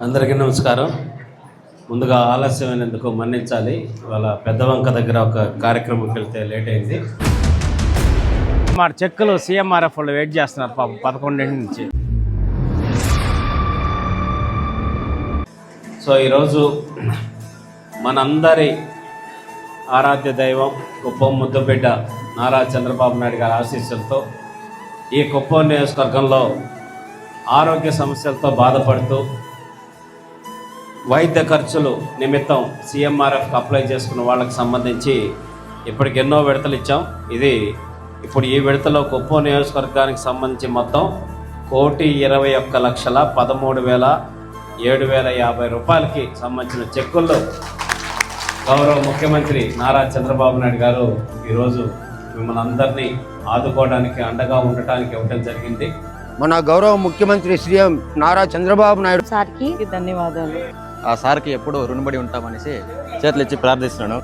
అందరికీ నమస్కారం. ముందుగా ఆలస్యమైనందుకు మన్నించాలి. ఇవాళ పెద్దవంక దగ్గర ఒక కార్యక్రమంకి వెళ్తే లేట్ అయింది. మా చెక్కులు సీఎంఆర్ఎఫ్ వాళ్ళు వెయిట్ చేస్తున్నారు పాపం 11 నుంచి. సో ఈరోజు మనందరి ఆరాధ్య దైవం కుప్పం ముద్దుబిడ్డ నారా చంద్రబాబు నాయుడు గారి ఆశీస్సులతో ఈ కుప్పం నియోజకవర్గంలో ఆరోగ్య సమస్యలతో బాధపడుతూ వైద్య ఖర్చులు నిమిత్తం సీఎంఆర్ఎఫ్కి అప్లై చేసుకున్న వాళ్ళకి సంబంధించి ఇప్పటికి ఎన్నో విడతలు ఇచ్చాం. ఇప్పుడు ఈ విడతలో కుప్పం నియోజకవర్గానికి సంబంధించి మొత్తం 1,21,13,750 రూపాయలకి సంబంధించిన చెక్కుల్లో గౌరవ ముఖ్యమంత్రి నారా చంద్రబాబు నాయుడు గారు ఈరోజు మిమ్మల్ని అందరినీ ఆదుకోవడానికి అండగా ఉండటానికి ఇవ్వడం జరిగింది. మన గౌరవ ముఖ్యమంత్రి సీఎం నారా చంద్రబాబు నాయుడు సార్కి ధన్యవాదాలు. ఆ సార్కి ఎప్పుడు రుణపడి ఉంటామనేసి చేతులు ఇచ్చి ప్రార్థిస్తున్నాను.